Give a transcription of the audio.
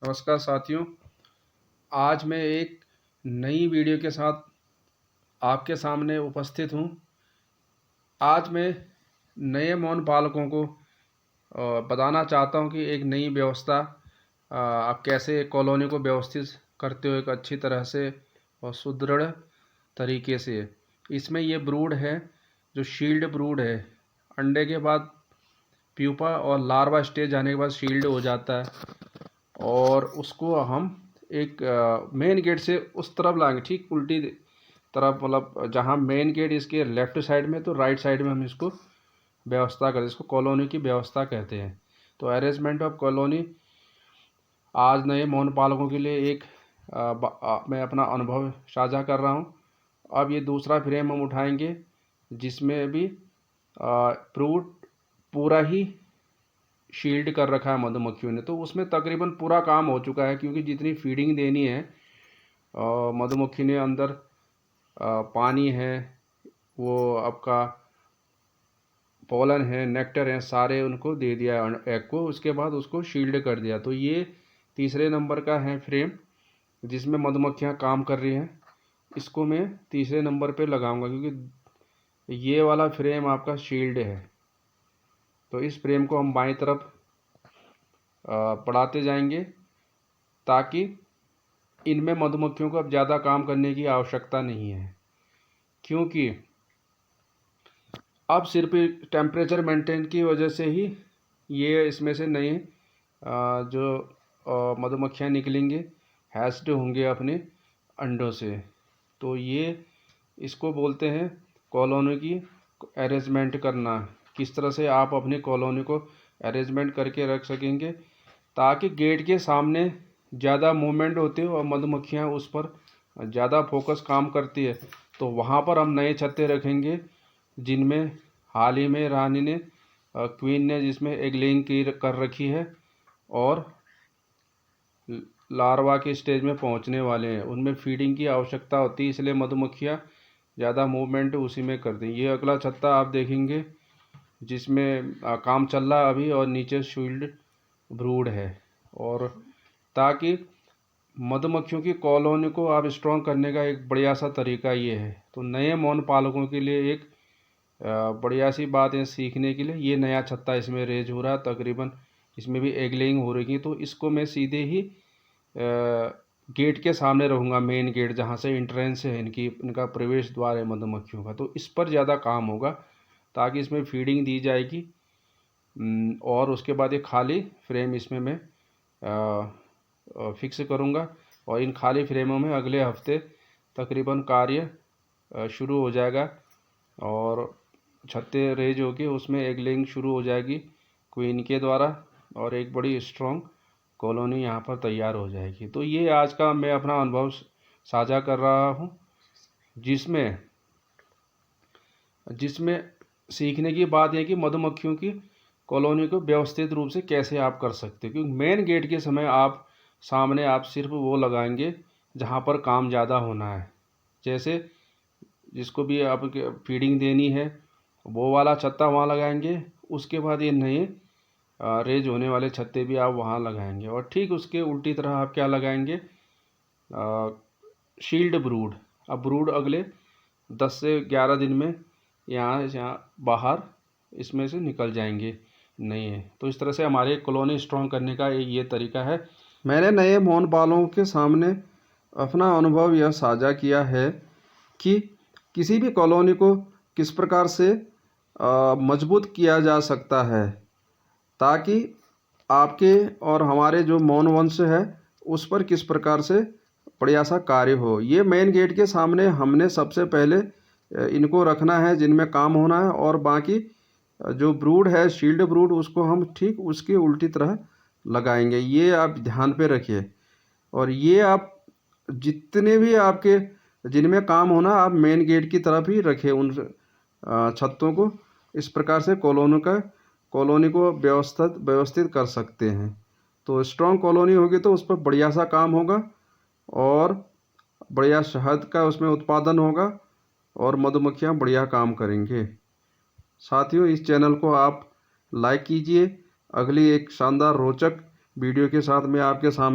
नमस्कार साथियों, आज मैं एक नई वीडियो के साथ आपके सामने उपस्थित हूँ। आज मैं नए मौन पालकों को बताना चाहता हूँ कि एक नई व्यवस्था आप कैसे कॉलोनी को व्यवस्थित करते हो एक अच्छी तरह से और सुदृढ़ तरीके से। इसमें ये ब्रूड है जो शील्ड ब्रूड है। अंडे के बाद प्यूपा और लार्वा स्टेज आने के बाद शील्ड हो जाता है और उसको हम एक मेन गेट से उस तरफ लाएंगे, ठीक उल्टी तरफ, मतलब जहाँ मेन गेट इसके लेफ्ट साइड में तो राइट साइड में हम इसको व्यवस्था करते, इसको कॉलोनी की व्यवस्था कहते हैं। तो अरेंजमेंट ऑफ कॉलोनी आज नए मौन पालकों के लिए एक मैं अपना अनुभव साझा कर रहा हूँ। अब ये दूसरा फ्रेम हम उठाएंगे जिसमें भी फ्रूट पूरा ही शील्ड कर रखा है मधुमक्खियों ने। तो उसमें तकरीबन पूरा काम हो चुका है, क्योंकि जितनी फीडिंग देनी है मधुमक्खी ने अंदर पानी है, वो आपका पोलन है, नेक्टर है, सारे उनको दे दिया एग को। उसके बाद उसको शील्ड कर दिया। तो ये तीसरे नंबर का है फ्रेम जिसमें मधुमक्खियाँ काम कर रही हैं। इसको मैं तीसरे नंबर पे लगाऊंगा क्योंकि ये वाला फ्रेम आपका शील्ड है। तो इस फ्रेम को हम बाईं तरफ बढ़ाते जाएंगे ताकि इनमें मधुमक्खियों को अब ज़्यादा काम करने की आवश्यकता नहीं है, क्योंकि अब सिर्फ टेम्परेचर मेंटेन की वजह से ही ये इसमें से नए जो मधुमक्खियाँ निकलेंगे, हैच्ड होंगे अपने अंडों से। तो ये इसको बोलते हैं कॉलोनी की अरेंजमेंट करना। किस तरह से आप अपनी कॉलोनी को अरेंजमेंट करके रख सकेंगे ताकि गेट के सामने ज़्यादा मूवमेंट होती हो और मधुमक्खियाँ उस पर ज़्यादा फोकस काम करती है। तो वहाँ पर हम नए छत्ते रखेंगे जिनमें हाल ही में रानी ने क्वीन ने जिसमें एग लेइंग कर रखी है और लार्वा के स्टेज में पहुँचने वाले हैं। उनमें फीडिंग की आवश्यकता होती है, इसलिए मधुमक्खियाँ ज़्यादा मूवमेंट उसी में करती हैं। ये अगला छत्ता आप देखेंगे जिसमें काम चल रहा है अभी और नीचे शील्ड ब्रूड है। और ताकि मधुमक्खियों की कॉलोनी को आप स्ट्रॉन्ग करने का एक बढ़िया सा तरीका ये है। तो नए मौन पालकों के लिए एक बढ़िया सी बात है सीखने के लिए। ये नया छत्ता इसमें रेज हो रहा है, तकरीबन इसमें भी एग लेइंग हो रही है। तो इसको मैं सीधे ही गेट के सामने रहूँगा, मेन गेट जहाँ से एंट्रेंस है इनका प्रवेश द्वार है मधुमक्खियों का। तो इस पर ज़्यादा काम होगा ताकि इसमें फीडिंग दी जाएगी। और उसके बाद ये खाली फ्रेम इसमें मैं फिक्स करूँगा और इन खाली फ्रेमों में अगले हफ्ते तकरीबन कार्य शुरू हो जाएगा और छत्ते रेज होके उसमें एग लेइंग शुरू हो जाएगी क्वीन के द्वारा और एक बड़ी स्ट्रॉन्ग कॉलोनी यहाँ पर तैयार हो जाएगी। तो ये आज का मैं अपना अनुभव साझा कर रहा हूँ जिसमें सीखने की बात है कि मधुमक्खियों की कॉलोनी को व्यवस्थित रूप से कैसे आप कर सकते हो। क्योंकि मेन गेट के समय आप सामने आप सिर्फ वो लगाएंगे जहाँ पर काम ज़्यादा होना है, जैसे जिसको भी आप फीडिंग देनी है वो वाला छत्ता वहाँ लगाएंगे। उसके बाद ये नए रेज होने वाले छत्ते भी आप वहाँ लगाएंगे और ठीक उसके उल्टी तरह आप क्या लगाएंगे, शील्ड ब्रूड। अब ब्रूड अगले 10 से 11 दिन में यहाँ बाहर इसमें से निकल जाएंगे नहीं है। तो इस तरह से हमारे कॉलोनी स्ट्रॉन्ग करने का ये तरीका है। मैंने नए मौन पालकों के सामने अपना अनुभव यह साझा किया है कि किसी भी कॉलोनी को किस प्रकार से मजबूत किया जा सकता है ताकि आपके और हमारे जो मौन वंश है उस पर किस प्रकार से बढ़िया सा कार्य हो। ये मेन गेट के सामने हमने सबसे पहले इनको रखना है जिनमें काम होना है, और बाकी जो ब्रूड है शील्ड ब्रूड उसको हम ठीक उसकी उल्टी तरह लगाएंगे। ये आप ध्यान पे रखिए। और ये आप जितने भी आपके जिनमें काम होना आप मेन गेट की तरफ ही रखें उन छत्तों को। इस प्रकार से कॉलोनी को व्यवस्थित कर सकते हैं। तो स्ट्रॉन्ग कॉलोनी होगी तो उस पर बढ़िया सा काम होगा और बढ़िया शहद का उसमें उत्पादन होगा और मधुमक्खियाँ बढ़िया काम करेंगे। साथियों, इस चैनल को आप लाइक कीजिए। अगली एक शानदार रोचक वीडियो के साथ मैं आपके सामने